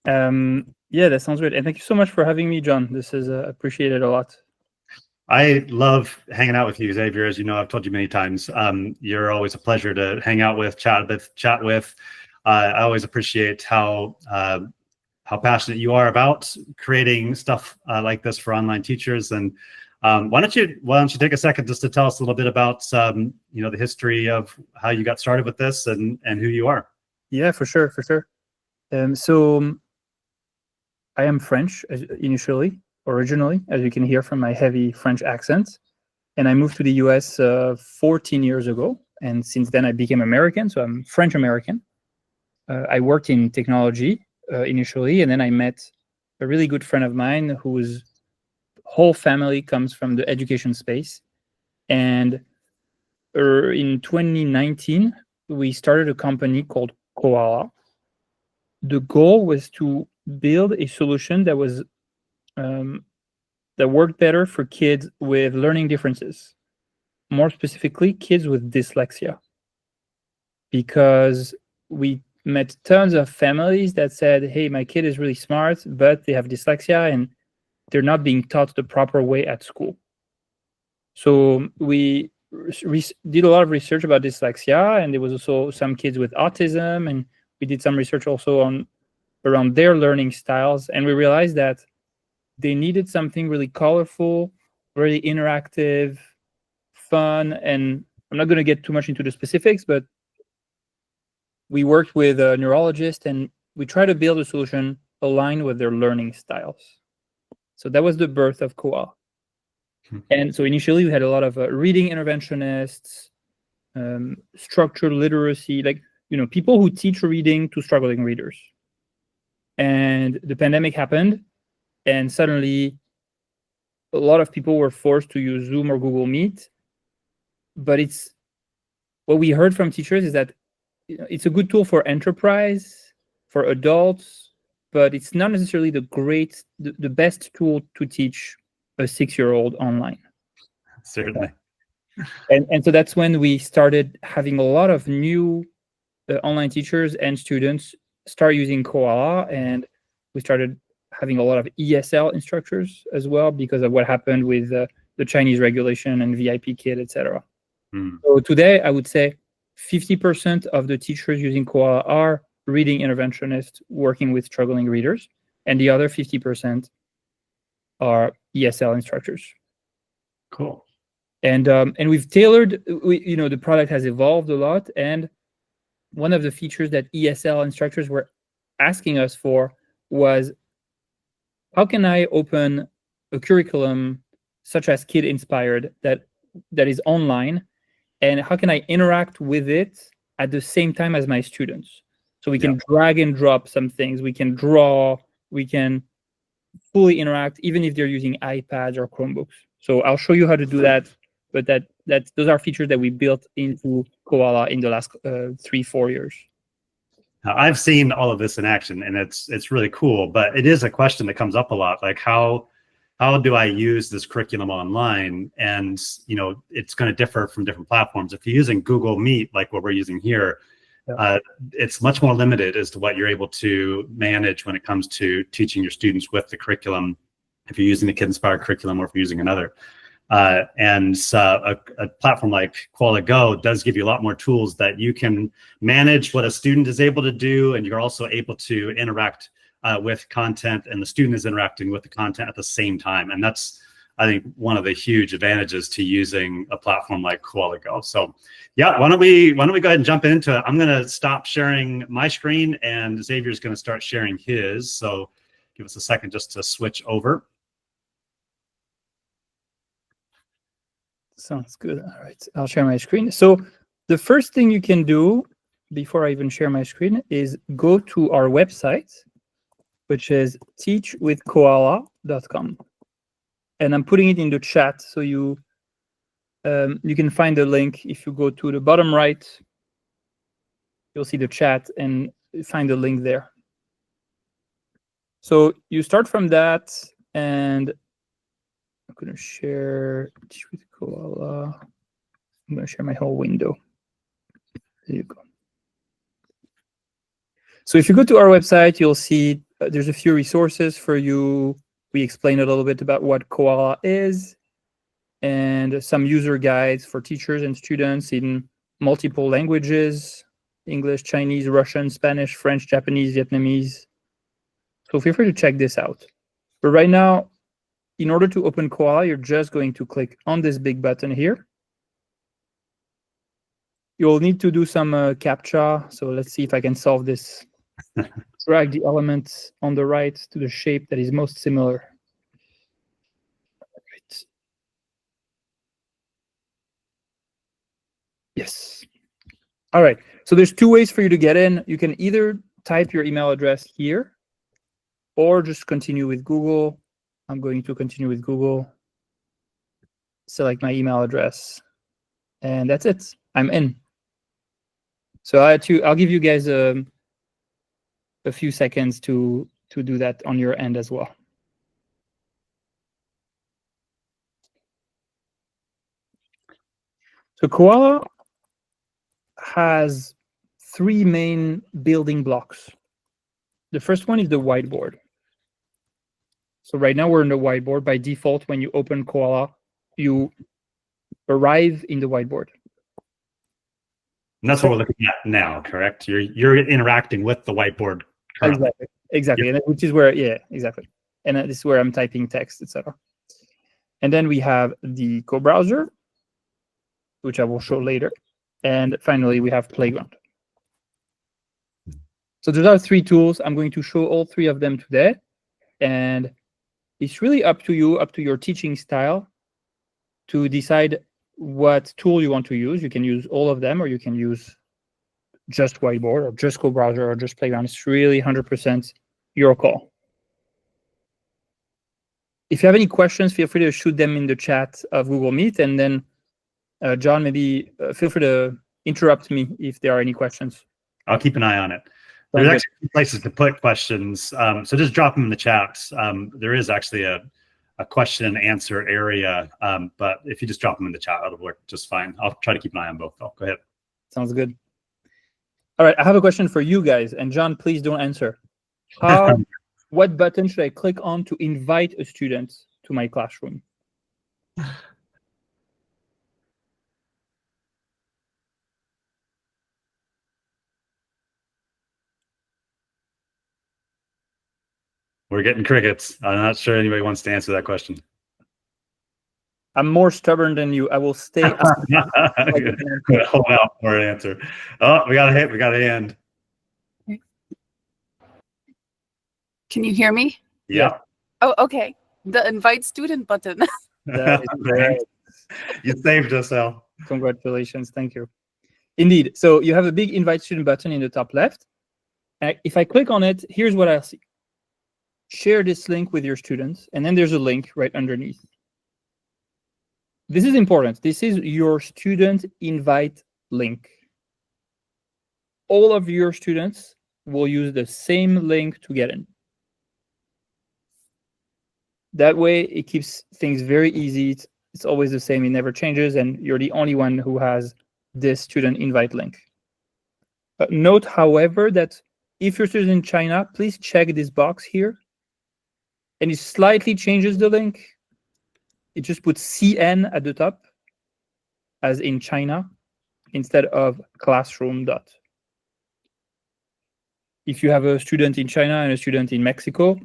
Yeah, that sounds great. And thank you so much for having me, John. This is appreciated a lot. I love hanging out with you, Xavier. As you know, I've told you many times. You're always a pleasure to hang out with, chat with. I always appreciate how passionate you are about creating stuff like this for online teachers. And why don't you take a second just to tell us a little bit about the history of how you got started with this and who you are. Yeah, for sure. So I am French originally, as you can hear from my heavy French accent. And I moved to the US 14 years ago. And since then, I became American. So I'm French American. I worked in technology initially, and then I met a really good friend of mine whose whole family comes from the education space. And in 2019, we started a company called Koala. The goal was to build a solution that was that worked better for kids with learning differences, more specifically kids with dyslexia, because we met tons of families that said, hey, my kid is really smart, but they have dyslexia and they're not being taught the proper way at school. So we did a lot of research about dyslexia, and there was also some kids with autism, and we did some research also around their learning styles, and we realized that they needed something really colorful, really interactive, fun, and I'm not going to get too much into the specifics, but we worked with a neurologist and we tried to build a solution aligned with their learning styles. So that was the birth of Koala. And so initially we had a lot of reading interventionists, structured literacy, people who teach reading to struggling readers. And the pandemic happened, and suddenly a lot of people were forced to use Zoom or Google Meet. But what we heard from teachers is that it's a good tool for enterprise, for adults, but it's not necessarily the best tool to teach a 6-year-old online. Certainly. And so that's when we started having a lot of new online teachers and students start using Koala, and we started having a lot of ESL instructors as well because of what happened with the Chinese regulation and VIP Kid, etc. So today, I would say 50% of the teachers using Koala are reading interventionists working with struggling readers, and the other 50% are ESL instructors. Cool. And we've tailored. The product has evolved a lot, and one of the features that ESL instructors were asking us for was, how can I open a curriculum such as Kid Inspired that is online, and how can I interact with it at the same time as my students? So we can drag and drop some things, we can draw, we can fully interact, even if they're using iPads or Chromebooks. So I'll show you how to do that, but those are features that we built into Koala in the last 3-4 years. Now, I've seen all of this in action, and it's really cool, but it is a question that comes up a lot, like how do I use this curriculum online? And it's going to differ from different platforms. If you're using Google Meet, like what we're using here, it's much more limited as to what you're able to manage when it comes to teaching your students with the curriculum, if you're using the Kid Inspired curriculum or if you're using another. And a platform like Koala Go does give you a lot more tools that you can manage what a student is able to do, and you're also able to interact with content, and the student is interacting with the content at the same time. And that's, I think, one of the huge advantages to using a platform like Koala Go. So yeah, why don't we go ahead and jump into it? I'm going to stop sharing my screen, and Xavier's going to start sharing his. So give us a second just to switch over. Sounds good. All right, I'll share my screen. So the first thing you can do before I even share my screen is go to our website, which is teachwithkoala.com. And I'm putting it in the chat, so you can find the link. If you go to the bottom right, you'll see the chat and find the link there. So you start from that, and I'm going to share Teach with Koala. I'm going to share my whole window. There you go. So if you go to our website, you'll see There's a few resources for you. We explain a little bit about what Koala is, and some user guides for teachers and students in multiple languages: English, Chinese, Russian, Spanish, French, Japanese, Vietnamese. So feel free to check this out. But right now, in order to open Koala, you're just going to click on this big button here. You'll need to do some CAPTCHA. So let's see if I can solve this. Drag the element on the right to the shape that is most similar. Right. Yes. All right. So there's two ways for you to get in. You can either type your email address here or just continue with Google. I'm going to continue with Google. Select my email address. And that's it. I'm in. So I'll give you guys a few seconds to do that on your end as well. So Koala has three main building blocks. The first one is the whiteboard. So right now we're in the whiteboard. By default, when you open Koala, you arrive in the whiteboard. And that's what we're looking at now, correct? You're interacting with the whiteboard currently. Exactly. Yep. And which is where, yeah, exactly. And this is where I'm typing text, etc. And then we have the co-browser, which I will show later. And finally, we have Playground. So those are three tools. I'm going to show all three of them today. And it's really up to you, up to your teaching style, to decide what tool you want to use. You can use all of them, or you can use just whiteboard, or just co-browser, or just Playground. It's really 100% your call. If you have any questions, feel free to shoot them in the chat of Google Meet, and then John, maybe feel free to interrupt me if there are any questions. I'll keep an eye on it. There's actually places to put questions, so just drop them in the chat. There is actually a question and answer area, but if you just drop them in the chat, it'll work just fine. I'll try to keep an eye on both, though. Go ahead. Sounds good. All right, I have a question for you guys, and John, please don't answer. What button should I click on to invite a student to my classroom? We're getting crickets. I'm not sure anybody wants to answer that question. I'm more stubborn than you. I will stay. Hold out for an answer. Oh, we got a hit. We got a hand. Can you hear me? Yeah. Oh, okay. The invite student button. That is great. You saved us, Al. Congratulations. Thank you. Indeed. So you have a big invite student button in the top left. If I click on it, here's what I'll see. Share this link with your students, and then there's a link right underneath. This is important. This is your student invite link. All of your students will use the same link to get in. That way, it keeps things very easy. It's always the same. It never changes, and you're the only one who has this student invite link. Note, however, that if your student is in China, please check this box here. And it slightly changes the link. It just puts CN at the top, as in China, instead of classroom dot. If you have a student in China and a student in Mexico,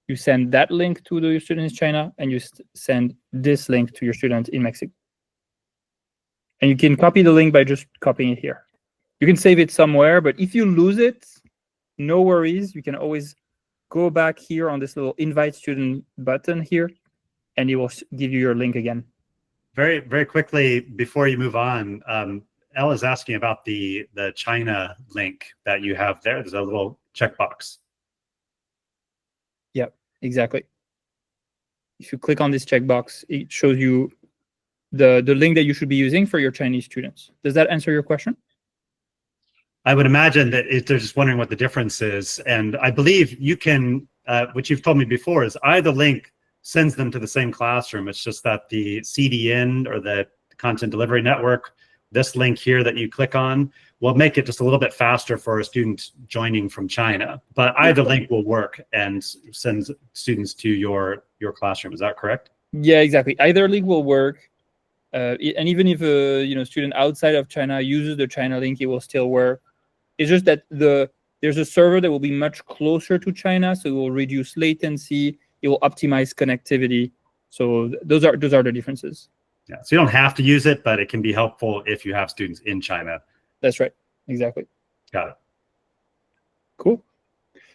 you send that link to your student in China, and you send this link to your student in Mexico. And you can copy the link by just copying it here. You can save it somewhere, but if you lose it, no worries. You can always go back here on this little invite student button here, and it will give you your link again. Very, very quickly, before you move on, Elle is asking about the China link that you have there. There's a little checkbox. Yep, exactly. If you click on this checkbox, it shows you the link that you should be using for your Chinese students. Does that answer your question? I would imagine that they're just wondering what the difference is. And I believe you can, what you've told me before, is either link sends them to the same classroom. It's just that the CDN, or the content delivery network, this link here that you click on will make it just a little bit faster for a student joining from China. But either link will work and send students to your classroom. Is that correct? Yeah, exactly. Either link will work. And even if a student outside of China uses the China link, it will still work. It's just that there's a server that will be much closer to China, so it will reduce latency. It will optimize connectivity. So those are the differences. Yeah. So you don't have to use it, but it can be helpful if you have students in China. That's right. Exactly. Got it. Cool.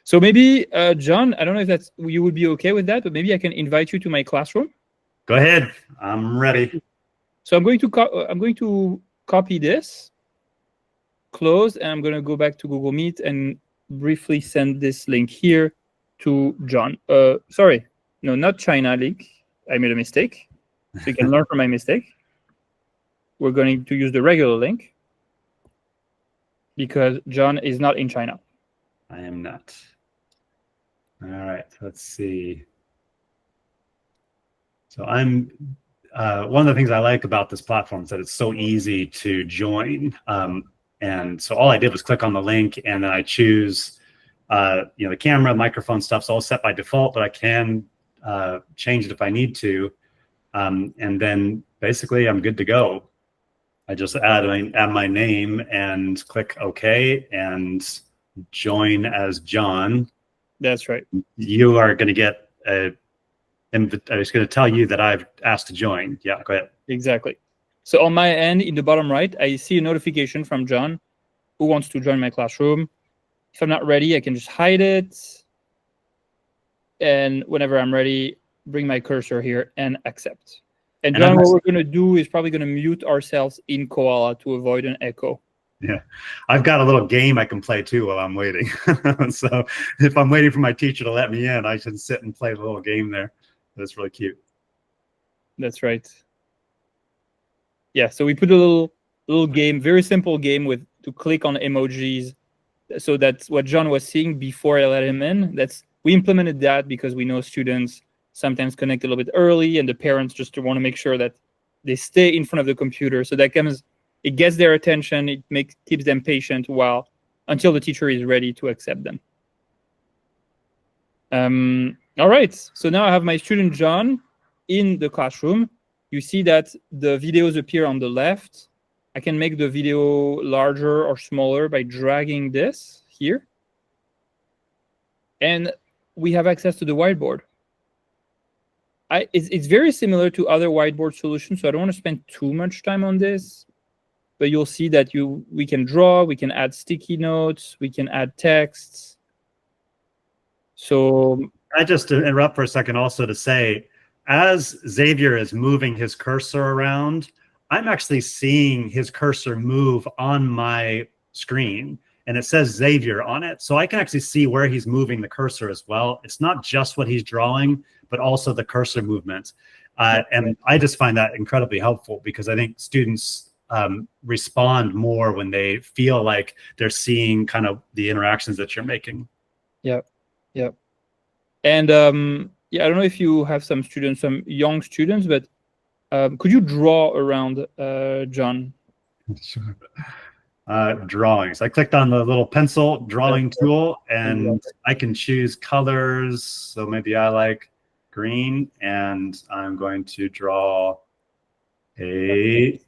So maybe John, I don't know if you would be okay with that, but maybe I can invite you to my classroom. Go ahead. I'm ready. So I'm going to copy this, close, and I'm going to go back to Google Meet and briefly send this link here to John. Sorry, no, not China link. I made a mistake. So you can learn from my mistake. We're going to use the regular link because John is not in China. I am not. All right, let's see. So I'm one of the things I like about this platform is that it's so easy to join. And so all I did was click on the link, and then I choose the camera, microphone stuff's all set by default, but I can change it if I need to. And then basically I'm good to go. I just add my name and click OK and join as John. That's right. You are going to get I'm just going to tell you that I've asked to join. Yeah, go ahead. Exactly. So on my end, in the bottom right, I see a notification from John who wants to join my classroom. If I'm not ready, I can just hide it. And whenever I'm ready, bring my cursor here and accept. And John, what we're going to do is probably going to mute ourselves in Koala to avoid an echo. Yeah, I've got a little game I can play too while I'm waiting. So if I'm waiting for my teacher to let me in, I should sit and play the little game there. That's really cute. That's right. Yeah, so we put a little game, very simple game to click on emojis. So that's what John was seeing before I let him in. We implemented that because we know students sometimes connect a little bit early, and the parents just want to make sure that they stay in front of the computer. So that it gets their attention. It keeps them patient until the teacher is ready to accept them. All right. So now I have my student John in the classroom. You see that the videos appear on the left. I can make the video larger or smaller by dragging this here. And we have access to the whiteboard. It's very similar to other whiteboard solutions, so I don't want to spend too much time on this. But you'll see that we can draw, we can add sticky notes, we can add texts. So I just interrupt for a second also to say, as Xavier is moving his cursor around, I'm actually seeing his cursor move on my screen, and it says Xavier on it. So I can actually see where he's moving the cursor as well. It's not just what he's drawing, but also the cursor movement. And I just find that incredibly helpful because I think students respond more when they feel like they're seeing kind of the interactions that you're making. Yeah. And I don't know if you have some young students, but could you draw around John? Sure. Drawings. I clicked on the little pencil drawing tool, and I can choose colors. So maybe I like green, and I'm going to draw a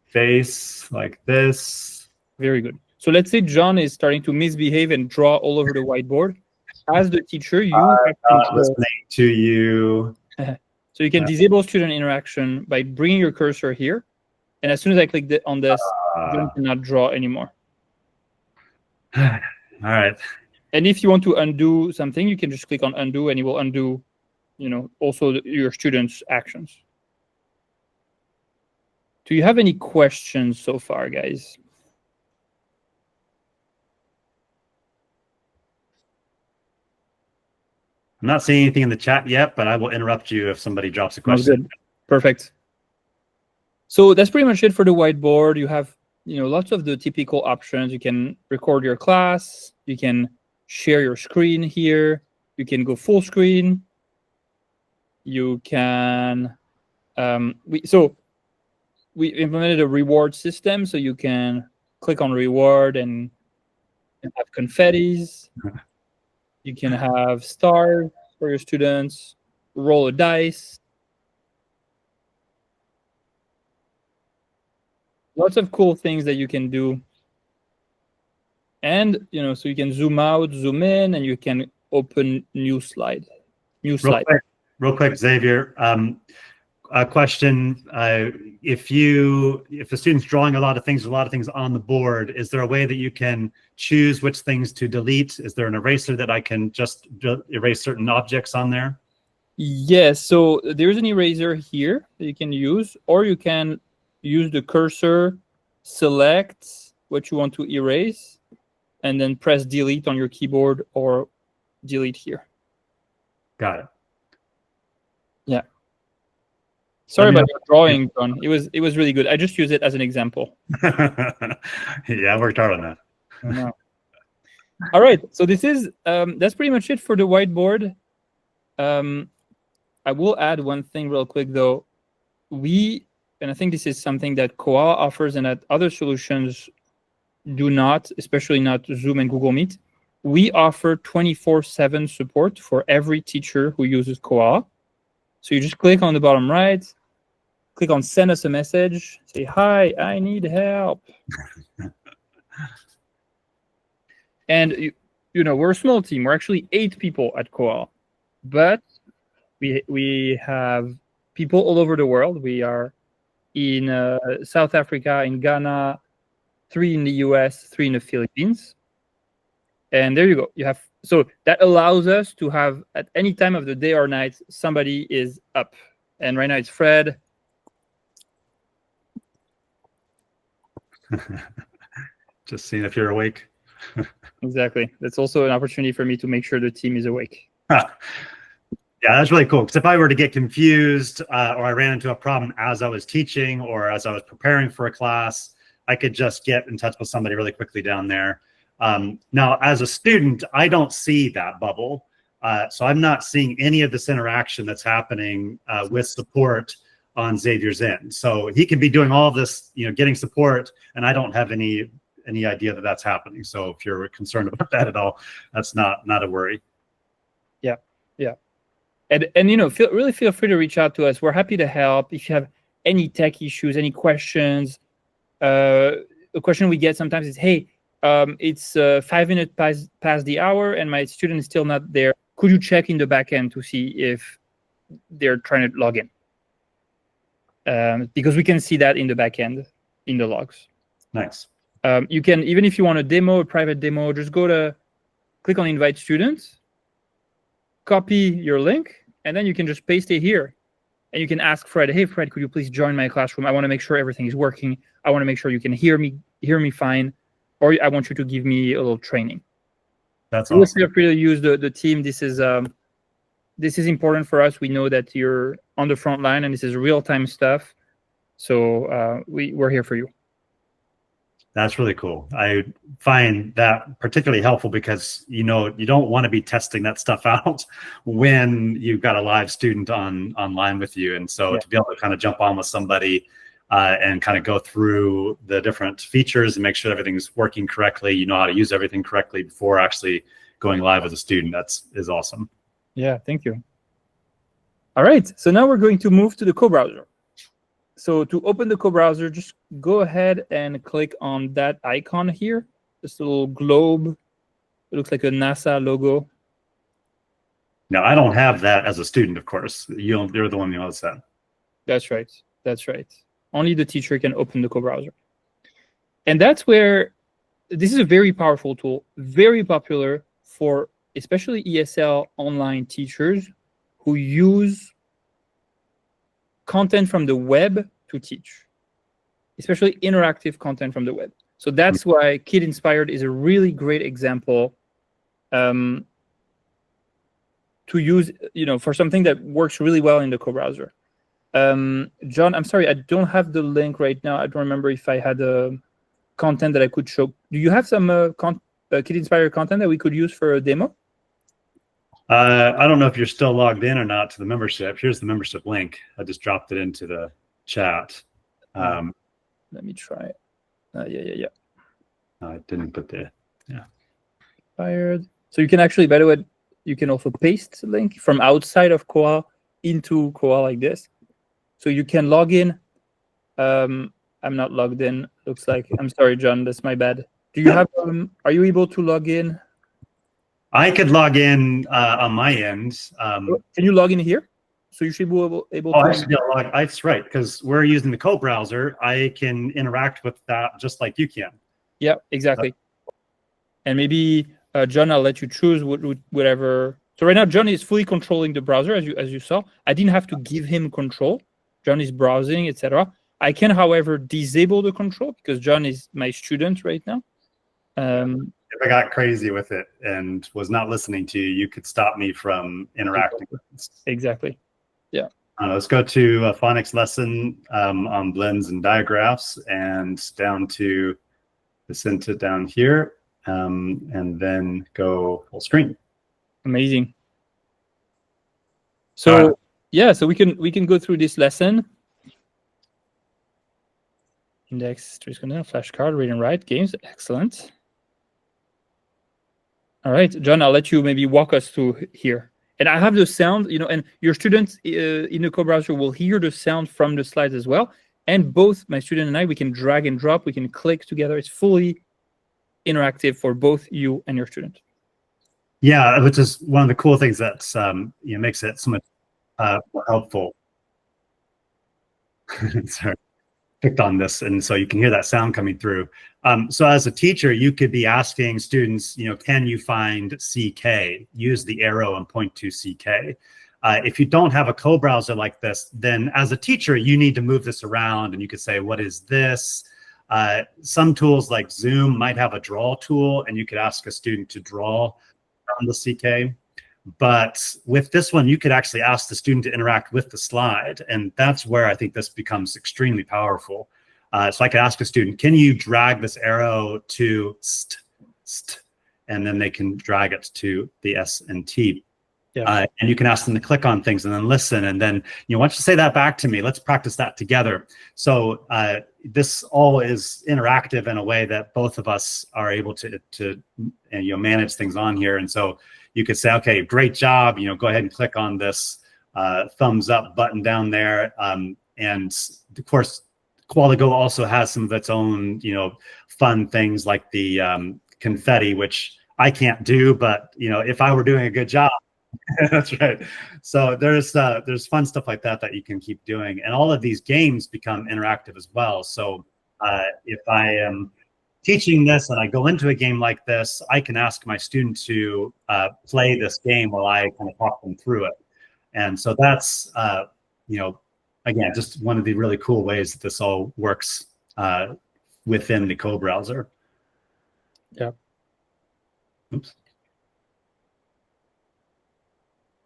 face like this. Very good. So let's say John is starting to misbehave and draw all over the whiteboard. As the teacher, you have listening to you. So you can disable student interaction by bringing your cursor here. And as soon as I click on this, John cannot draw anymore. All right. And if you want to undo something, you can just click on undo, and it will undo, also your students' actions. Do you have any questions so far, guys? I'm not seeing anything in the chat yet, but I will interrupt you if somebody drops a question. Good. Perfect. So that's pretty much it for the whiteboard. You have, lots of the typical options. You can record your class. You can share your screen here. You can go full screen. You can, so we implemented a reward system, so you can click on reward and have confettis. You can have stars for your students, roll a dice. Lots of cool things that you can do. And, so you can zoom out, zoom in, and you can open new slide. Real quick, Xavier. A question: if a student's drawing a lot of things on the board, is there a way that you can choose which things to delete? Is there an eraser that I can just erase certain objects on there? Yes. So there's an eraser here that you can use, or you can use the cursor, select what you want to erase, and then press delete on your keyboard or delete here. Got it. Yeah. Sorry about your drawing, John. It was really good. I just use it as an example. Yeah, I worked hard on that. I know. All right. So this is that's pretty much it for the whiteboard. I will add one thing real quick though. And I think this is something that Koala offers and that other solutions do not, especially not Zoom and Google Meet. We offer 24/7 support for every teacher who uses Koala. So you just click on the bottom right, click on send us a message, say, hi, I need help. And, we're a small team. We're actually 8 people at Koala. But we have people all over the world. We are in South Africa, in Ghana, 3 in the US, 3 in the Philippines. And there you go. So that allows us to have, at any time of the day or night, somebody is up. And right now it's Fred. Just seeing if you're awake. Exactly. That's also an opportunity for me to make sure the team is awake. Yeah, that's really cool. Because if I were to get confused or I ran into a problem as I was teaching or as I was preparing for a class, I could just get in touch with somebody really quickly down there. Now, as a student, I don't see that bubble. So I'm not seeing any of this interaction that's happening with support on Xavier's end. So he can be doing all this, getting support, and I don't have any idea that that's happening. So if you're concerned about that at all, that's not a worry. Yeah. And really feel free to reach out to us. We're happy to help. If you have any tech issues, any questions, a question we get sometimes is, hey, it's 5 minutes past the hour and my student is still not there. Could you check in the backend to see if they're trying to log in? Because we can see that in the backend, in the logs. Nice. You can, even if you want a private demo, just click on invite students, copy your link, and then you can just paste it here. And you can ask Fred, hey, Fred, could you please join my classroom? I want to make sure everything is working. I want to make sure you can hear me fine. Or I want you to give me a little training. That's awesome. Feel free to use the team. This is important for us. We know that you're on the front line, and this is real-time stuff. So we're here for you. That's really cool. I find that particularly helpful because, you don't want to be testing that stuff out when you've got a live student online with you. And so to be able to kind of jump on with somebody and kind of go through the different features and make sure everything's working correctly, you know how to use everything correctly before actually going live with a student, is awesome. Yeah, thank you. All right, so now we're going to move to the co-browser. So to open the co-browser, just go ahead and click on that icon here, this little globe. It looks like a NASA logo. Now, I don't have that as a student, of course. You're the one who knows that. That's right. That's right. Only the teacher can open the co-browser. And that's where this is a very powerful tool, very popular for especially ESL online teachers who use content from the web to teach, especially interactive content from the web. So that's why Kid Inspired is a really great example to use, for something that works really well in the co-browser. John, I'm sorry, I don't have the link right now. I don't remember if I had content that I could show. Do you have some Kid Inspired content that we could use for a demo? I don't know if you're still logged in or not to the membership. Here's the membership link. I just dropped it into the chat. Let me try. Yeah. I didn't put the Fired. So you can actually, by the way, you can also paste the link from outside of Koala into Koala like this. So you can log in. I'm not logged in. Looks like. I'm sorry, John. That's my bad. Do you have? Are you able to log in? I could log in on my end. Can you log in here? So you should be able Oh, to. I should be able to log. That's right, because we're using the co-browser. I can interact with that just like you can. Yeah, exactly. And maybe John, I'll let you choose whatever. So right now, John is fully controlling the browser, as you saw. I didn't have to give him control. John is browsing, etc. I can, however, disable the control because John is my student right now. If I got crazy with it and was not listening to you, you could stop me from interacting with this. Exactly. Yeah. Let's go to a phonics lesson on blends and digraphs, and down to the center down here, and then go full screen. Amazing. So yeah, so we can go through this lesson. Index, flashcard, read and write, games, excellent. All right, John, I'll let you maybe walk us through here. And I have the sound, and your students in the co-browser will hear the sound from the slides as well. And both my student and I, we can drag and drop, we can click together. It's fully interactive for both you and your student. Yeah, which is one of the cool things that makes it so much more helpful. Sorry, picked on this, and so you can hear that sound coming through. So as a teacher, you could be asking students, can you find CK? Use the arrow and point to CK. If you don't have a co-browser like this, then as a teacher, you need to move this around, and you could say, what is this? Some tools like Zoom might have a draw tool, and you could ask a student to draw on the CK. But with this one, you could actually ask the student to interact with the slide. And that's where I think this becomes extremely powerful. So I could ask a student, can you drag this arrow to st, and then they can drag it to the S and T. Yeah. And you can ask them to click on things and then listen. And then, why don't you say that back to me? Let's practice that together. So this all is interactive in a way that both of us are able to manage things on here. And so you could say, okay, great job. Go ahead and click on this thumbs up button down there. And of course, Koala Go also has some of its own, fun things like the confetti, which I can't do, but if I were doing a good job. That's right. So there's fun stuff like that you can keep doing, and all of these games become interactive as well. So if I am teaching this and I go into a game like this, I can ask my student to play this game while I kind of talk them through it. And so that's again, just one of the really cool ways that this all works within the co-browser. Yeah. Oops.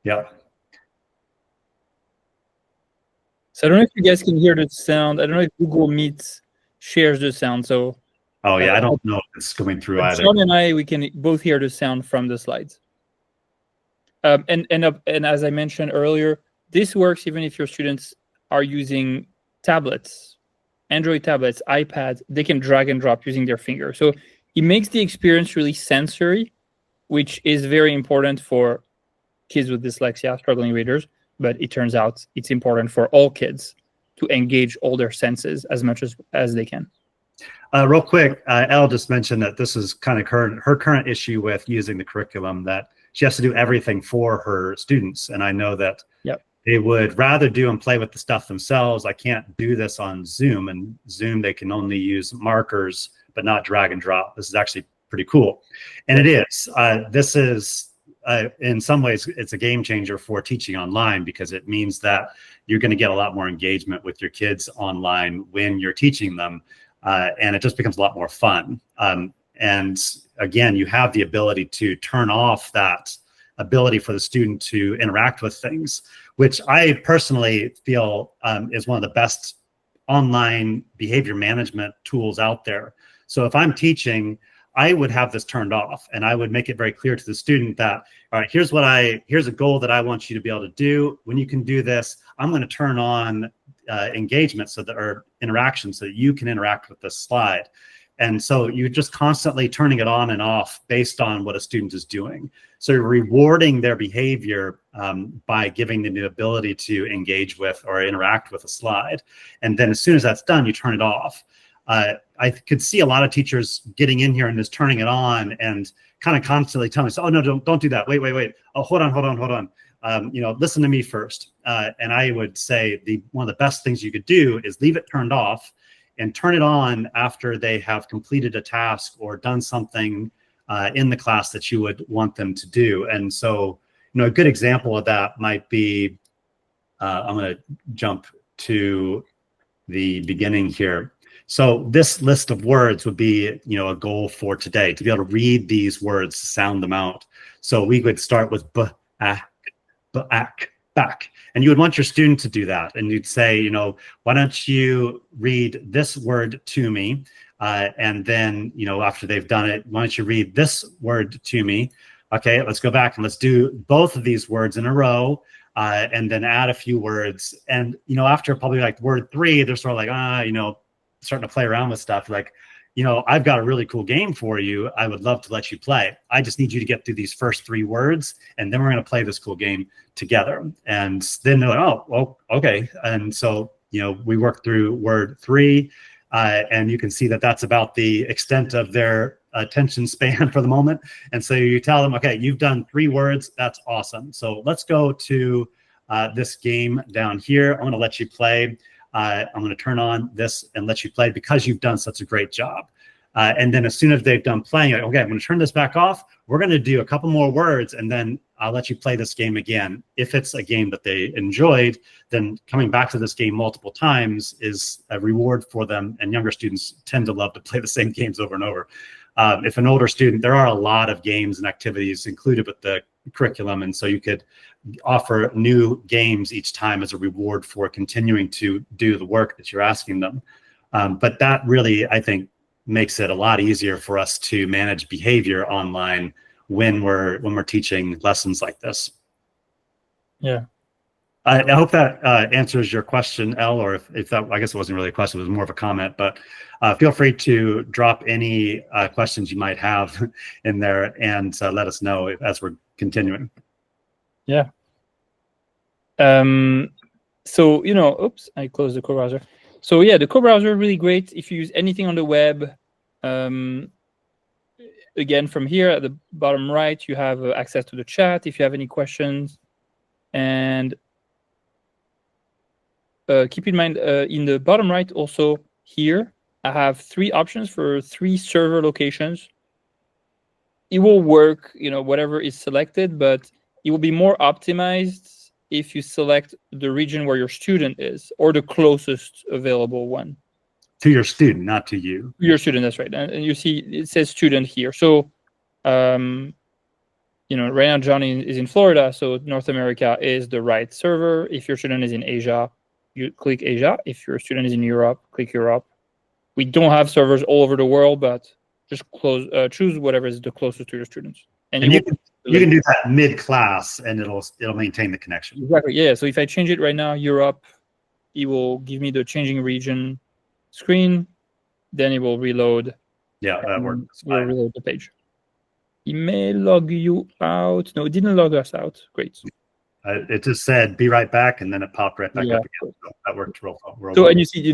Yeah. So I don't know if you guys can hear the sound. I don't know if Google Meet shares the sound. So. Oh yeah, I don't know if it's coming through either. John and I, we can both hear the sound from the slides. And as I mentioned earlier, this works even if your students are using tablets, Android tablets, iPads. They can drag and drop using their finger. So it makes the experience really sensory, which is very important for kids with dyslexia, struggling readers, but it turns out it's important for all kids to engage all their senses as much as they can. Real quick, Elle just mentioned that this is kind of her current issue with using the curriculum, that she has to do everything for her students. And I know that they would rather do and play with the stuff themselves. I can't do this on Zoom, and Zoom, they can only use markers, but not drag and drop. This is actually pretty cool. And it is. This is, in some ways, it's a game changer for teaching online, because it means that you're going to get a lot more engagement with your kids online when you're teaching them. And it just becomes a lot more fun. And again, you have the ability to turn off that ability for the student to interact with things, which I personally feel is one of the best online behavior management tools out there. So if I'm teaching, I would have this turned off, and I would make it very clear to the student that, all right, here's a goal that I want you to be able to do. When you can do this, I'm going to turn on engagement or interaction so that you can interact with the slide. And so you're just constantly turning it on and off based on what a student is doing. So you're rewarding their behavior by giving them the ability to engage with or interact with a slide. And then as soon as that's done, you turn it off. I could see a lot of teachers getting in here and just turning it on and kind of constantly telling us, oh, no, don't do that. Wait. Oh, hold on. Listen to me first. And I would say one of the best things you could do is leave it turned off and turn it on after they have completed a task or done something in the class that you would want them to do. And so, a good example of that might be, I'm going to jump to the beginning here. So this list of words would be, a goal for today, to be able to read these words, sound them out. So we would start with back. And you would want your student to do that. And you'd say, why don't you read this word to me? And then, after they've done it, why don't you read this word to me? Okay, let's go back and let's do both of these words in a row. And then add a few words. And, after probably like word 3, they're sort of like, starting to play around with stuff like, I've got a really cool game for you. I would love to let you play. I just need you to get through these first 3 words, and then we're going to play this cool game together. And then they're like, oh, well, okay. And so, we work through word 3, and you can see that that's about the extent of their attention span for the moment. And so you tell them, okay, you've done 3 words. That's awesome. So let's go to this game down here. I'm going to let you play. I'm going to turn on this and let you play because you've done such a great job. And then as soon as they've done playing, okay, I'm going to turn this back off. We're going to do a couple more words, and then I'll let you play this game again. If it's a game that they enjoyed, then coming back to this game multiple times is a reward for them. And younger students tend to love to play the same games over and over. If an older student, there are a lot of games and activities included with the curriculum, and so you could offer new games each time as a reward for continuing to do the work that you're asking them. But that really, I think, makes it a lot easier for us to manage behavior online when we're teaching lessons like this. Yeah. I hope that answers your question, Elle, or if that, I guess it wasn't really a question, it was more of a comment, but feel free to drop any questions you might have in there and let us know as we're continuing. Yeah. So, oops, I closed the co-browser. So yeah, the co-browser really great if you use anything on the web. Again, from here at the bottom right, you have access to the chat if you have any questions. And keep in mind, in the bottom right also here, I have 3 options for 3 server locations. It will work, whatever is selected, but it will be more optimized if you select the region where your student is or the closest available one. To your student, not to you. Your student, that's right. And you see it says student here. So, right now Johnny is in Florida, so North America is the right server. If your student is in Asia, you click Asia. If your student is in Europe, click Europe. We don't have servers all over the world, but just choose whatever is the closest to your students. And you can do that mid-class, and it'll maintain the connection. Exactly. Yeah. So if I change it right now, Europe, it will give me the changing region screen. Then it will reload. Yeah, that works. Will reload the page. It may log you out. No, it didn't log us out. Great. It just said "be right back," and then it popped right back up again. So that worked real well. So, and you see,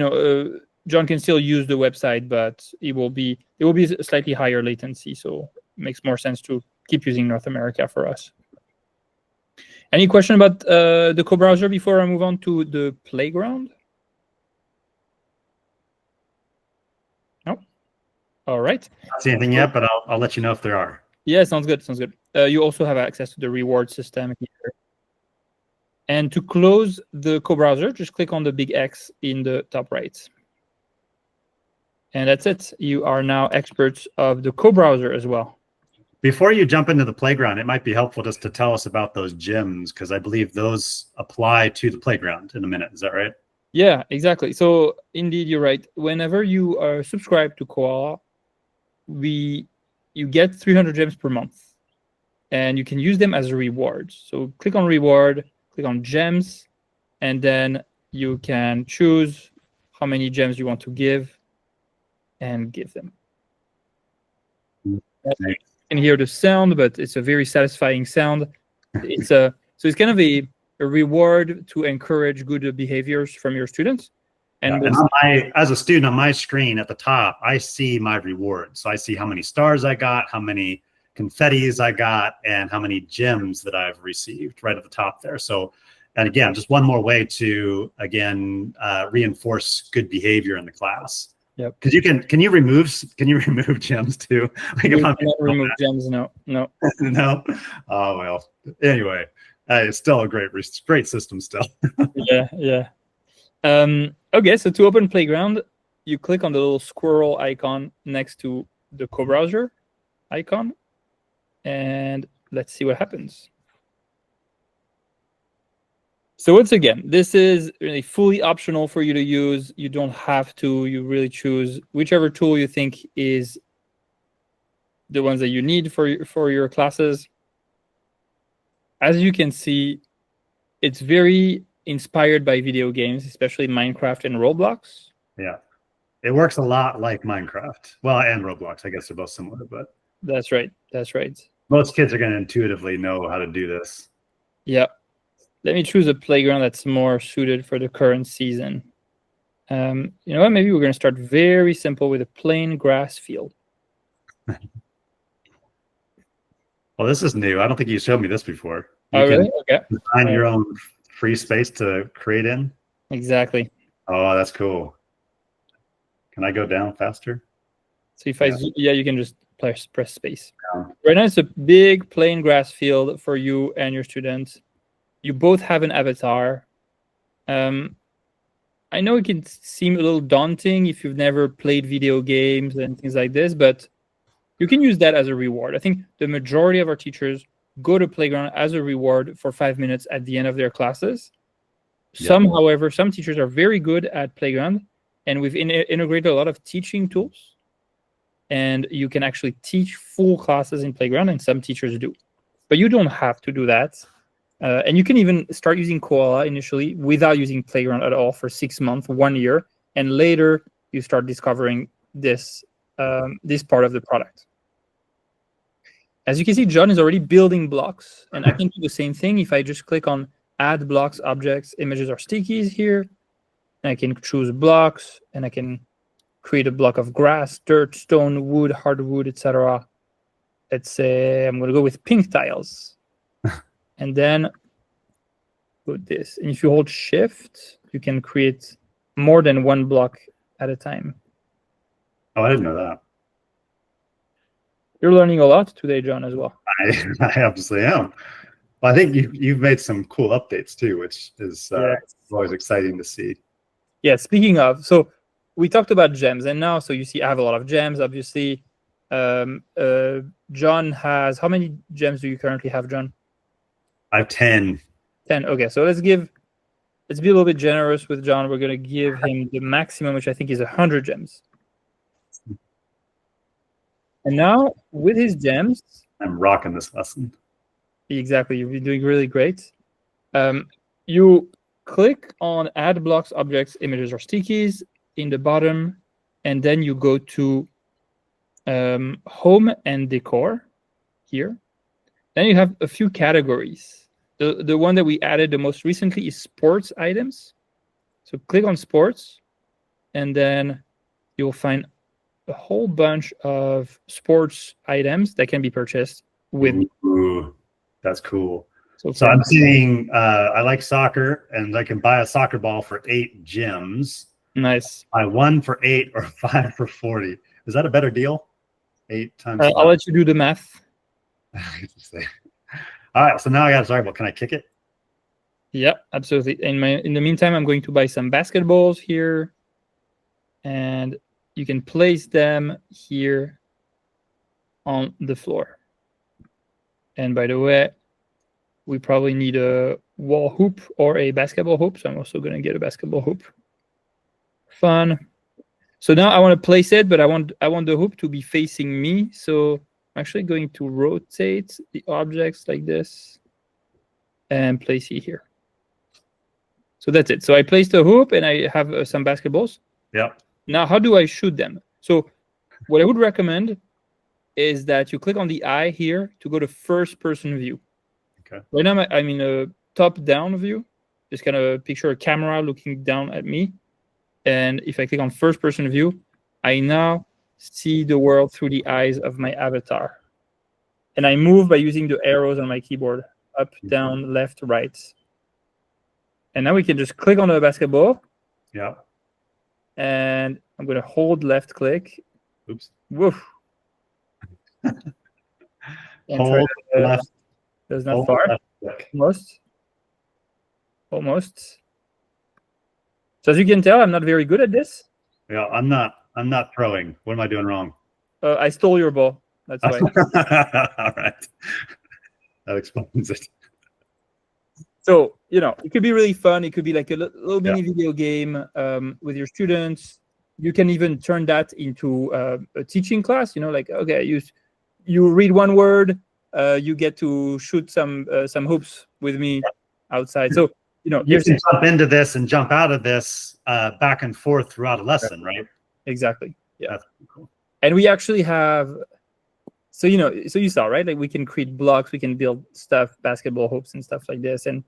John can still use the website, but it will be a slightly higher latency. So it makes more sense to keep using North America for us. Any question about the co-browser before I move on to the playground? No? All right. Not see anything yet, but I'll let you know if there are. Yeah, sounds good. Sounds good. You also have access to the reward system here. And to close the co-browser, just click on the big X in the top right. And that's it. You are now experts of the co-browser as well. Before you jump into the playground, it might be helpful just to tell us about those gyms, because I believe those apply to the playground in a minute. Is that right? Yeah, exactly. So indeed, you're right. Whenever you are subscribed to Koala, you get 300 gems per month, and you can use them as a reward. So click on reward, click on gems, and then you can choose how many gems you want to give and give them. Nice. You can hear the sound, but it's a very satisfying sound. So it's kind of a reward to encourage good behaviors from your students. And, as a student on my screen at the top, I see my rewards. So I see how many stars I got, how many confettis I got, and how many gems that I've received right at the top there. So, and again, just one more way to, again, reinforce good behavior in the class. Yep. Because can you remove gems too? Like you cannot remove gems, no. No. Oh well. Anyway, it's still a great system still. Yeah. Okay, so to open Playground, you click on the little squirrel icon next to the co-browser icon, and let's see what happens. So once again, this is really fully optional for you to use. You don't have to. You really choose whichever tool you think is the ones that you need for your classes. As you can see, it's very inspired by video games, especially Minecraft and Roblox. Yeah, it works a lot like Minecraft. Well, and Roblox, I guess they're both similar, but that's right. Most kids are going to intuitively know how to do this. Yeah. Let me choose a playground that's more suited for the current season. You know what? Maybe we're going to start very simple with a plain grass field. Well, this is new. I don't think you showed me this before. You really? Okay. Design your own free space to create in. Exactly. Oh, that's cool. Can I go down faster? So if you can just press space. Yeah. Right now, it's a big plain grass field for you and your students. You both have an avatar. I know it can seem a little daunting if you've never played video games and things like this, but you can use that as a reward. I think the majority of our teachers go to Playground as a reward for 5 minutes at the end of their classes. However, some teachers are very good at Playground, and we've integrated a lot of teaching tools, and you can actually teach full classes in Playground, and some teachers do. But you don't have to do that. And you can even start using Koala initially without using Playground at all for 6 months, 1 year, and later you start discovering this part of the product. As you can see, John is already building blocks, and I can do the same thing if I just click on Add Blocks, Objects, Images, or Stickies here, and I can choose blocks, and I can create a block of grass, dirt, stone, wood, hardwood, etc. Let's say I'm going to go with pink tiles. And then put this. And if you hold Shift, you can create more than one block at a time. Oh, I didn't know that. You're learning a lot today, John, as well. I obviously am. Well, I think you've made some cool updates too, which is always exciting to see. Yeah, speaking of, so we talked about gems, and now, so you see I have a lot of gems, obviously. John has, how many gems do you currently have, John? I have 10. 10. Okay, so let's be a little bit generous with John. We're going to give him the maximum, which I think is 100 gems. And now, with his gems... I'm rocking this lesson. Exactly. You've been doing really great. You click on Add Blocks, Objects, Images, or Stickies in the bottom, and then you go to Home and Decor here. Then you have a few categories. The one that we added the most recently is sports items. So click on sports, and then you'll find a whole bunch of sports items that can be purchased with. Ooh, that's cool. So I'm seeing I like soccer, and I can buy a soccer ball for 8 gems. Nice. Buy 1 for 8 or 5 for 40. Is that a better deal? 8 times. I'll let you do the math. All right, so now I got to talk about, can I kick it? Yeah, absolutely. In the meantime, I'm going to buy some basketballs here, and you can place them here on the floor. And by the way, we probably need a wall hoop or a basketball hoop, so I'm also going to get a basketball hoop. Fun. So now I want to place it, but I want the hoop to be facing me, so I'm actually going to rotate the objects like this and place it here. So that's it. So I placed a hoop and I have some basketballs. Yep. Now, how do I shoot them? So what I would recommend is that you click on the eye here to go to first person view. Okay. Right now I'm in a top down view. Just kind of picture a camera looking down at me. And if I click on first person view, I now see the world through the eyes of my avatar. And I move by using the arrows on my keyboard, up, down, left, right. And now we can just click on the basketball. Yeah. And I'm going to hold left click. Oops. Woof. Hold left. That's not far. Left Almost. So as you can tell, I'm not very good at this. Yeah, I'm not throwing. What am I doing wrong? I stole your ball. That's why. All right. That explains it. So, it could be really fun. It could be like a little mini video game with your students. You can even turn that into a teaching class. Like, okay, you read one word, you get to shoot some hoops with me outside. So, you can jump into this and jump out of this back and forth throughout a lesson, right? Exactly. Yeah. That's cool. And we actually have, so you saw, right? Like we can create blocks, we can build stuff, basketball hoops and stuff like this. And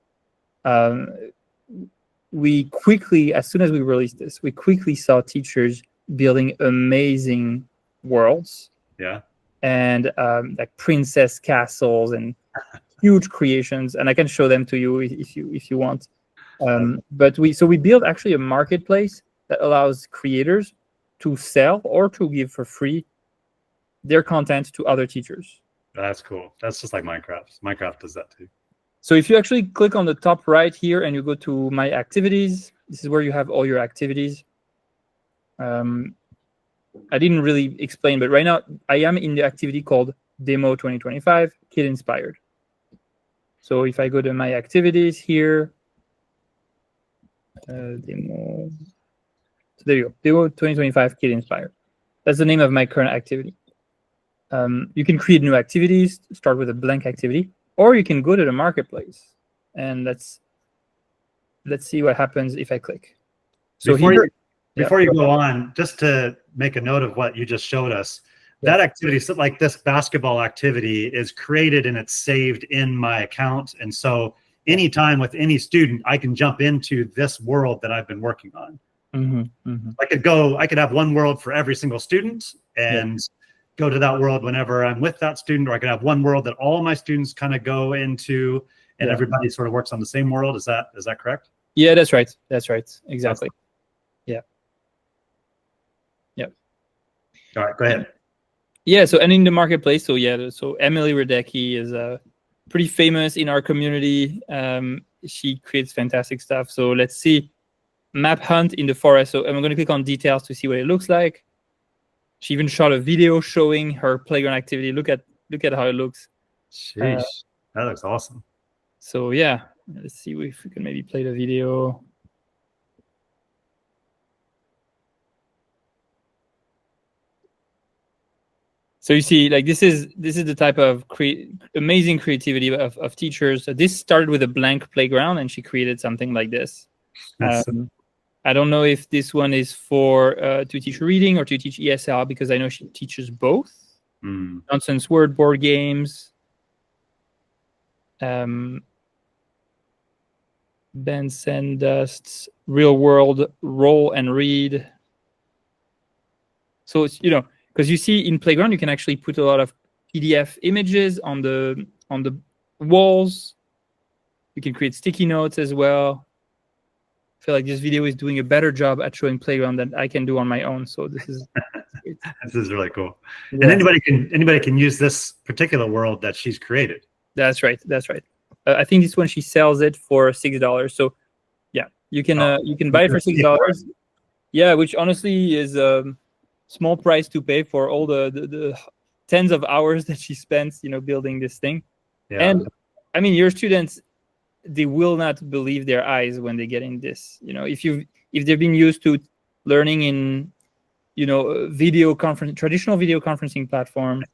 we quickly, as soon as we released this, we quickly saw teachers building amazing worlds. Yeah. And like princess castles and huge creations, and I can show them to you if you want. But we built actually a marketplace that allows creators to sell or to give for free their content to other teachers. That's cool. That's just like Minecraft. Minecraft does that too. So if you actually click on the top right here and you go to my activities, this is where you have all your activities. I didn't really explain, but right now I am in the activity called Demo 2025 Kid Inspired. So if I go to my activities here, demo. So there you go, Demo 2025 Kid Inspired. That's the name of my current activity. You can create new activities, start with a blank activity, or you can go to the marketplace. And let's see what happens if I click. So before you go on, just to make a note of what you just showed us, that activity, so like this basketball activity, is created and it's saved in my account. And so anytime with any student, I can jump into this world that I've been working on. I could have one world for every single student and go to that world whenever I'm with that student, or I could have one world that all my students kind of go into and everybody sort of works on the same world. Is that correct? Yeah, that's right. That's right. Exactly. All right, go ahead. Yeah, so and in the marketplace, so Emily Radecki is pretty famous in our community. She creates fantastic stuff. So let's see, map hunt in the forest. So I'm going to click on details to see what it looks like. She even shot a video showing her playground activity. Look at how it looks. Sheesh, that looks awesome. So yeah, let's see if we can maybe play the video. So you see, like this is the type of amazing creativity of teachers. So this started with a blank playground, and she created something like this. I don't know if this one is for to teach reading or to teach ESL, because I know she teaches both. Nonsense word board games. Ben Sandust's real world roll and read. So it's because you see in Playground, you can actually put a lot of PDF images on the walls. You can create sticky notes as well. I feel like this video is doing a better job at showing Playground than I can do on my own. So this is great. This is really cool. Yeah. And anybody can use this particular world that she's created. That's right. That's right. I think this one she sells it for $6. So yeah, you can buy it for $6. Yeah, which honestly is small price to pay for all the tens of hours that she spends, building this thing. Yeah. And I mean, your students, they will not believe their eyes when they get in this. If they've been used to learning in, traditional video conferencing platform,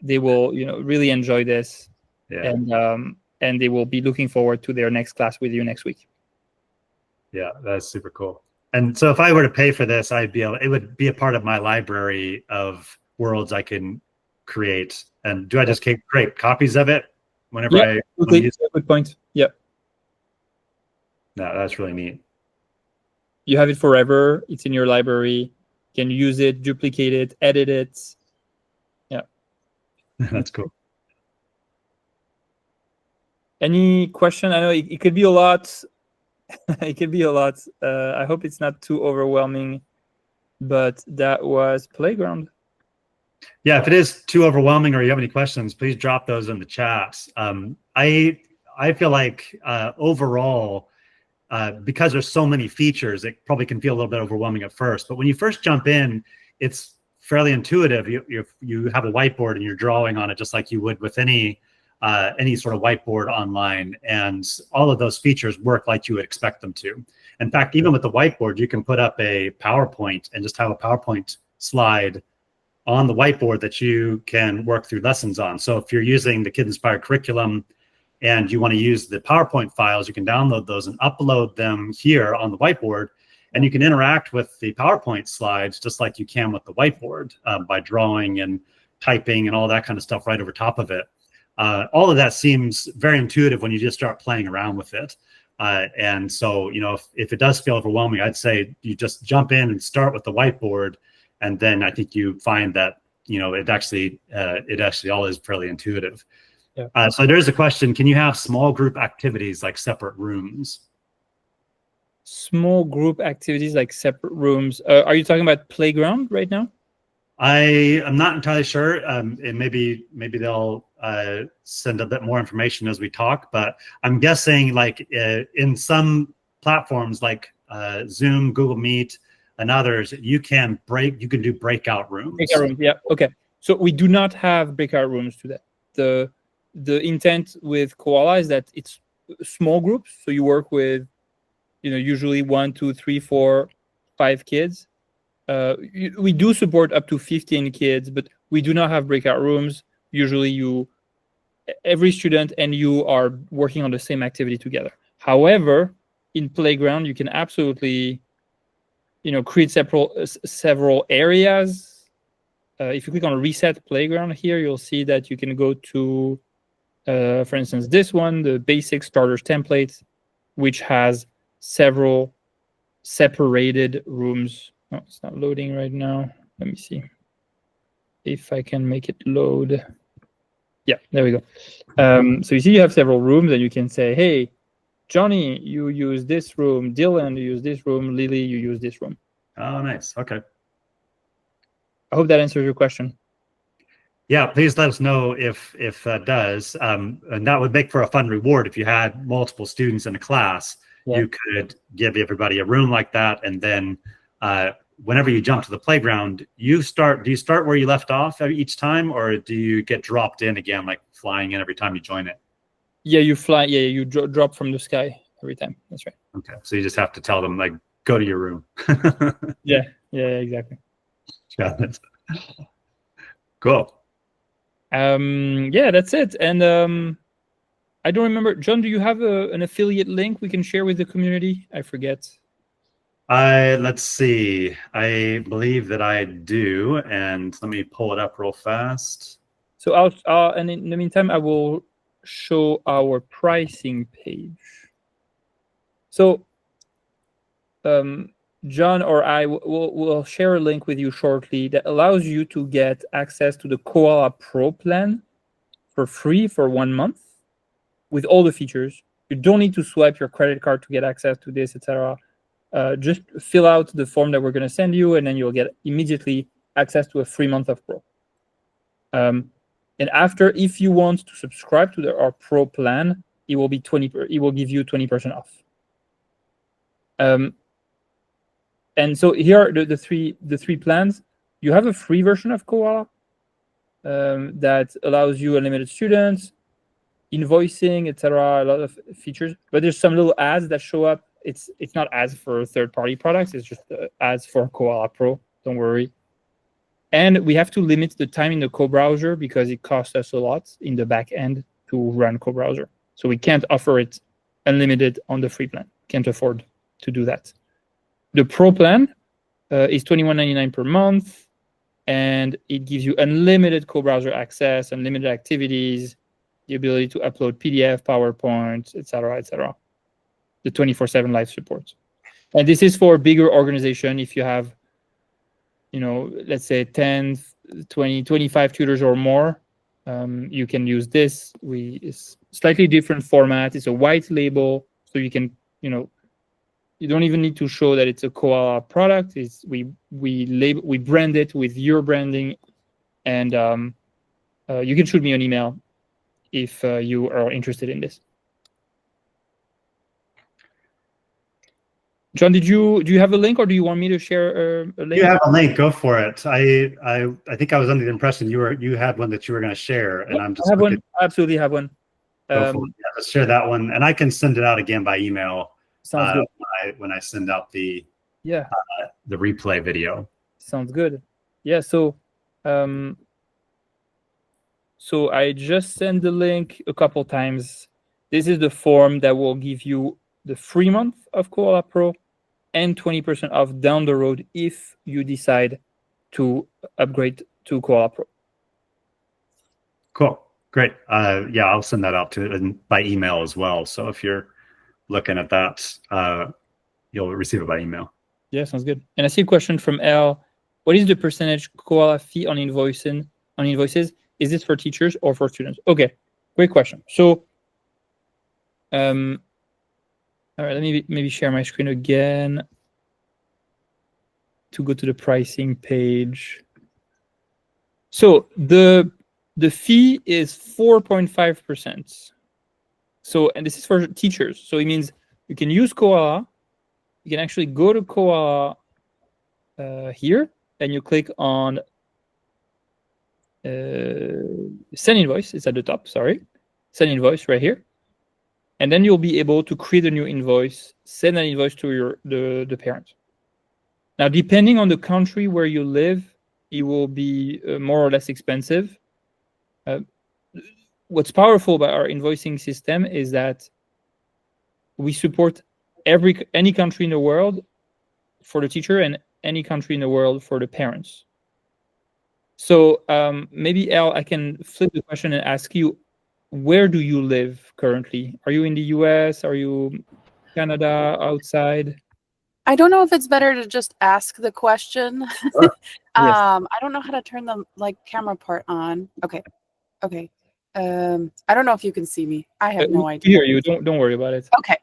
they will, really enjoy this. Yeah. And they will be looking forward to their next class with you next week. Yeah, that's super cool. And so if I were to pay for this, it would be a part of my library of worlds I can create. And do I just create copies of it whenever Yeah, I want to absolutely. use it? Good point. Yeah. No, that's really neat. You have it forever. It's in your library. You can use it, duplicate it, edit it. Yeah. That's cool. Any question? I know it could be a lot. It could be a lot. I hope it's not too overwhelming, but that was Playground. Yeah, if it is too overwhelming or you have any questions, please drop those in the chat. I feel like overall, because there's so many features, it probably can feel a little bit overwhelming at first. But when you first jump in, it's fairly intuitive. You have a whiteboard and you're drawing on it just like you would with any sort of whiteboard online, and all of those features work like you would expect them to. In fact, even with the whiteboard, you can put up a PowerPoint and just have a PowerPoint slide on the whiteboard that you can work through lessons on. So if you're using the Kid-Inspired curriculum and you want to use the PowerPoint files, you can download those and upload them here on the whiteboard, and you can interact with the PowerPoint slides just like you can with the whiteboard by drawing and typing and all that kind of stuff right over top of it. All of that seems very intuitive when you just start playing around with it. And so, if it does feel overwhelming, I'd say you just jump in and start with the whiteboard. And then I think you find that, it actually all is fairly intuitive. Yeah. So there's a question, can you have small group activities like separate rooms? Small group activities like separate rooms. Are you talking about Playground right now? I am not entirely sure. And maybe they'll send a bit more information as we talk, but I'm guessing like in some platforms like Zoom, Google Meet, and others, you can do breakout rooms. Breakout rooms, yeah. Okay. So we do not have breakout rooms today. The intent with Koala is that it's small groups. So you work with, usually 1, 2, 3, 4, 5 kids. We do support up to 15 kids, but we do not have breakout rooms. Usually every student and you are working on the same activity together. However, in Playground, you can absolutely, create several areas. If you click on Reset Playground here, you'll see that you can go to, for instance, this one, the basic starters template, which has several separated rooms. Oh, it's not loading right now. Let me see if I can make it load. Yeah, there we go. So you see you have several rooms and you can say, hey, Johnny, you use this room. Dylan, you use this room. Lily, you use this room. Oh, nice. Okay. I hope that answers your question. Yeah, please let us know if that does. And that would make for a fun reward if you had multiple students in a class. Yeah. You could give everybody a room like that, and then whenever you jump to the playground, do you start where you left off each time, or do you get dropped in again, like flying in every time you join it? Yeah, you fly. Yeah, you drop from the sky every time. That's right. Okay, so you just have to tell them like, go to your room. Yeah, exactly. Got it. Cool. Yeah, that's it. And I don't remember, John, do you have an affiliate link we can share with the community? I forget. Let's see. I believe that I do, and let me pull it up real fast. So and in the meantime, I will show our pricing page. So John or I will share a link with you shortly that allows you to get access to the Koala Pro plan for free for 1 month with all the features. You don't need to swipe your credit card to get access to this, etc. Just fill out the form that we're going to send you, and then you'll get immediately access to a free month of Pro. And after, if you want to subscribe to our Pro plan, it will be it will give you 20% off. And so here are the three plans. You have a free version of Koala that allows you unlimited students, invoicing, etc. A lot of features, but there's some little ads that show up. It's not ads for third-party products. It's just ads for Koala Pro. Don't worry. And we have to limit the time in the co-browser because it costs us a lot in the back end to run co-browser. So we can't offer it unlimited on the free plan. Can't afford. to do that. The Pro plan is $21.99 per month, and it gives you unlimited co-browser access, unlimited activities, the ability to upload PDF, PowerPoint, etc., etc. The 24/7 live support. And this is for a bigger organization. If you have, let's say 10, 20, 25 tutors or more, you can use this. It's slightly different format. It's a white label, so you can, you don't even need to show that it's a Koala product. We brand it with your branding, and you can shoot me an email if you are interested in this. John, do you have a link, or do you want me to share a link? You have a link. Go for it. I think I was under the impression you had one that you were going to share, and I'm just. I have one. I absolutely have one. Go for it. Yeah, let's share that one, and I can send it out again by email. Sounds good. When I send out the replay video. Sounds good. Yeah. So I just sent the link a couple times. This is the form that will give you the free month of Koala Pro and 20% off down the road if you decide to upgrade to Koala Pro. Cool. Great. Yeah, I'll send that out by email as well. So if you're looking at that, you'll receive it by email. Yeah, sounds good. And I see a question from L. What is the percentage Koala fee on invoices? Is this for teachers or for students? Okay, great question. So, all right, let me maybe share my screen again to go to the pricing page. So the fee is 4.5%. So, and this is for teachers. So it means you can use Koala. You can actually go to Koala here, and you click on send invoice. It's at the top, sorry. Send invoice right here. And then you'll be able to create a new invoice, send an invoice to the parent. Now, depending on the country where you live, it will be more or less expensive. What's powerful about our invoicing system is that we support any country in the world for the teacher and any country in the world for the parents. So maybe, Al, I can flip the question and ask you, where do you live currently? Are you in the US? Are you Canada, outside? I don't know if it's better to just ask the question. Yes. I don't know how to turn the camera part on. Okay. I don't know if you can see me. I have no idea. Hear you. Don't worry about it. Okay.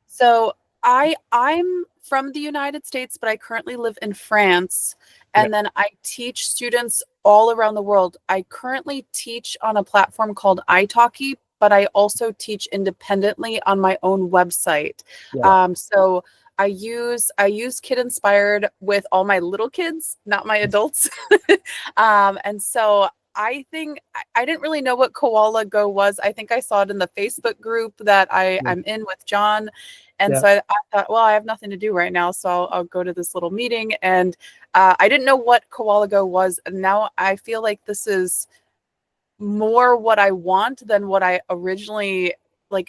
So I'm from the United States, but I currently live in France. And then I teach students all around the world. I currently teach on a platform called italki, but I also teach independently on my own website. So I use Kid Inspired with all my little kids, not my adults. And so I think I didn't really know what Koala Go was. I think I saw it in the Facebook group that I'm in with John. And so I thought, well, I have nothing to do right now, so I'll go to this little meeting. And I didn't know what Koala Go was. And now I feel like this is more what I want than what I originally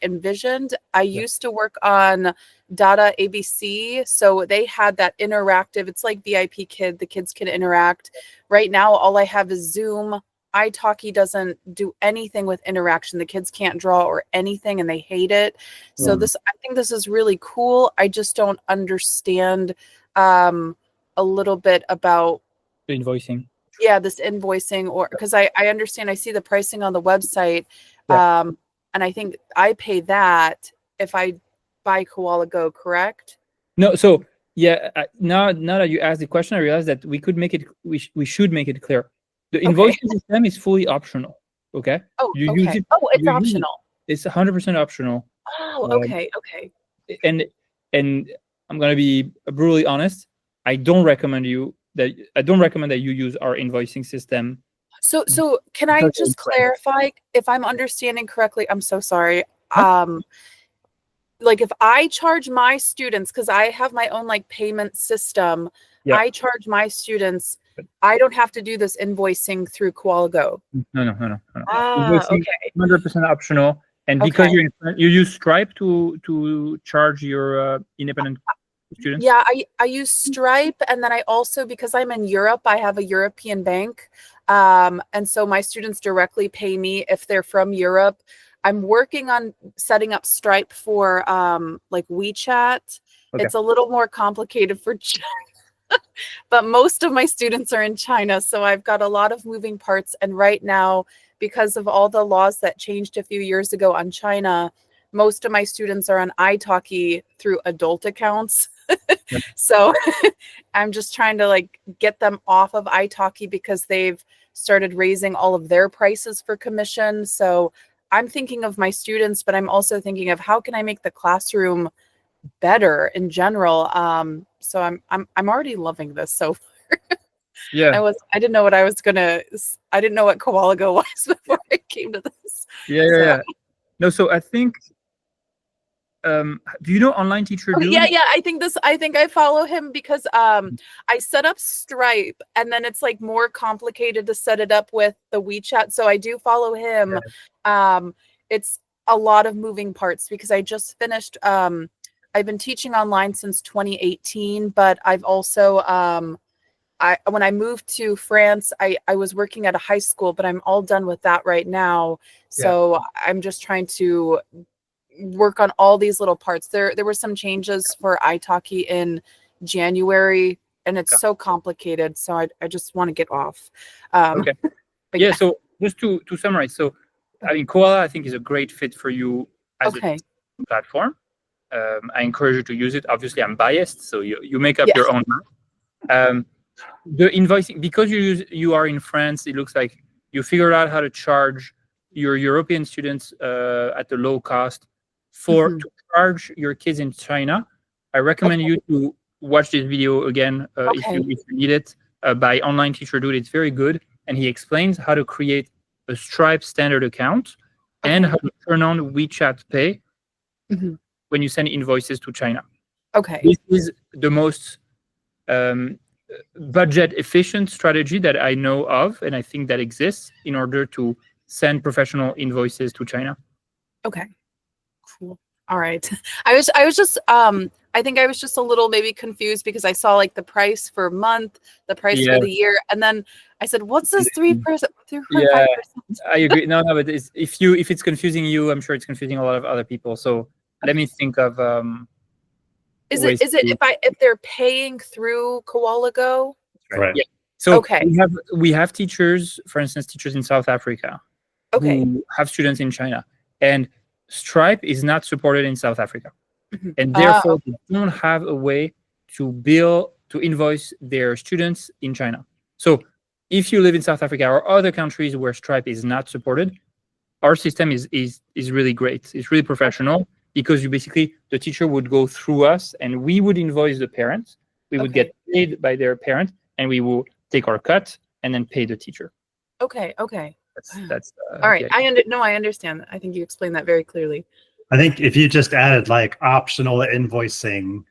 envisioned. I used to work on Data ABC, so they had that interactive. It's like VIP Kid. The kids can interact. Right now, all I have is Zoom. italki doesn't do anything with interaction. The kids can't draw or anything, and they hate it. So I think this is really cool. I just don't understand a little bit about the invoicing. Yeah, this invoicing, or because I understand, I see the pricing on the website, and I think I pay that if I buy Koala Go, correct? No, so now that you asked the question, I realized that we should make it clear. The invoicing system is fully optional. Okay. Oh, use it, it's optional. It's 100% optional. Oh, okay. And I'm gonna be brutally honest. I don't recommend that you use our invoicing system. So can I just clarify if I'm understanding correctly? I'm so sorry. If I charge my students, because I have my own payment system, I charge my students. I don't have to do this invoicing through Koala Go. No. Okay. 100% optional, And because you use Stripe to charge your independent students? Yeah, I use Stripe, and then I also, because I'm in Europe, I have a European bank. And so my students directly pay me if they're from Europe. I'm working on setting up Stripe for like WeChat. Okay. It's a little more complicated for China, but most of my students are in China, so I've got a lot of moving parts. And right now, because of all the laws that changed a few years ago on China, most of my students are on italki through adult accounts. So I'm just trying to like get them off of italki because they've started raising all of their prices for commission. So I'm thinking of my students, but I'm also thinking of how can I make the classroom better in general. So I'm already loving this so far. Yeah. I didn't know what I didn't know what Koala Go was before I came to this. Yeah. No, so I think do you know Online Teacher Dude? Yeah. I think I follow him because I set up Stripe, and then it's like more complicated to set it up with the WeChat. So I do follow him. It's a lot of moving parts because I just finished I've been teaching online since 2018, but I've also when I moved to France, I was working at a high school, but I'm all done with that right now. So I'm just trying to work on all these little parts. There were some changes for italki in January, and it's so complicated. So I just want to get off. Okay. But yeah. So just to summarize, so I mean, Koala I think is a great fit for you as a platform. I encourage you to use it. Obviously, I'm biased, so you make up your own mind. The invoicing, because you are in France, it looks like you figured out how to charge your European students at a low cost. To charge your kids in China, I recommend you to watch this video again if you need it by Online Teacher Dude. It's very good, and he explains how to create a Stripe standard account and how to turn on WeChat Pay when you send invoices to China. This is the most budget efficient strategy that I know of, and I think that exists in order to send professional invoices to China. Okay. Cool. All right. I was just I think I was just a little maybe confused because I saw like the price for a month, the price for the year, and then I said, "What's this 3%?" Yeah, I agree. No, but if it's confusing you, I'm sure it's confusing a lot of other people. So let me think of Is it if they're paying through Koala Go? Right. Yeah. So we have teachers, for instance, teachers in South Africa who have students in China, and Stripe is not supported in South Africa, and therefore they don't have a way to invoice their students in China. So if you live in South Africa or other countries where Stripe is not supported, our system is really great. It's really professional because the teacher would go through us and we would invoice the parents. We would get paid by their parent, and we will take our cut and then pay the teacher. Okay. That's all right. I understand that. I think you explained that very clearly. I think if you just added like optional invoicing,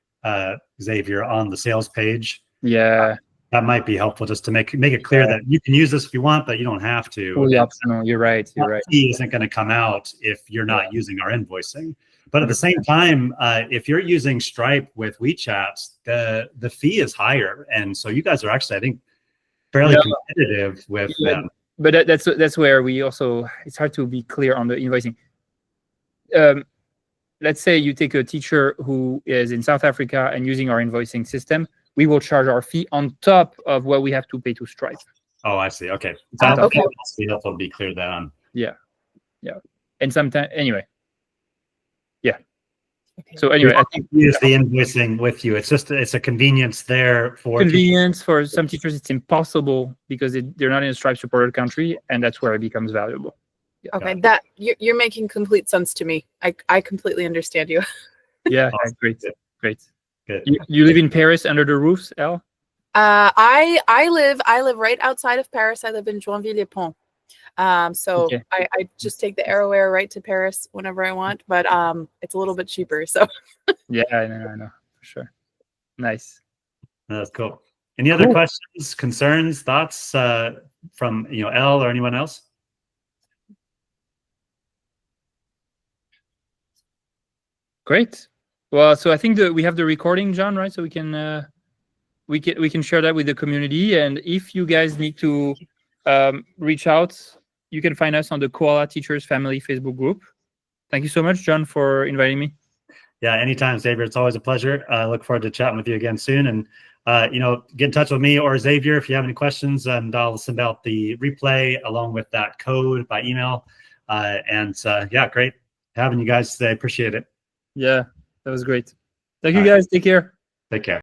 Xavier, on the sales page, that might be helpful just to make it clear that you can use this if you want, but you don't have to. Fully optional. You're right. Fee isn't going to come out if you're not using our invoicing. But at the same time, if you're using Stripe with WeChat, the fee is higher, and so you guys are actually, I think, fairly competitive with them. But that's where we also, it's hard to be clear on the invoicing. Let's say you take a teacher who is in South Africa and using our invoicing system, we will charge our fee on top of what we have to pay to Stripe. Oh, I see. Okay. That'll be helpful to be clear that on. Yeah. And sometimes, anyway. Yeah. So anyway, I think use the invoicing with you. It's a convenience there for convenience for some teachers. It's impossible because they're not in a Stripe supported country, and that's where it becomes valuable. Yeah. Okay, that you're making complete sense to me. I completely understand you. Yeah, great. Good. You live in Paris under the roofs, Elle? I live right outside of Paris. I live in Joinville-les-Pont. So I just take the Aeroair right to Paris whenever I want, but it's a little bit cheaper. So yeah, I know for sure. Nice. That's cool. Any other questions, concerns, thoughts from Elle or anyone else? Great. Well, so I think that we have the recording, John, right? So we can share that with the community. And if you guys need to reach out, you can find us on the Koala Teachers Family Facebook group. Thank you so much, John, for inviting me. Yeah, anytime, Xavier. It's always a pleasure. I look forward to chatting with you again soon. And get in touch with me or Xavier if you have any questions, and I'll send out the replay along with that code by email. Yeah, great having you guys today. Appreciate it. Yeah, that was great. Thank you, guys. Take care. Take care.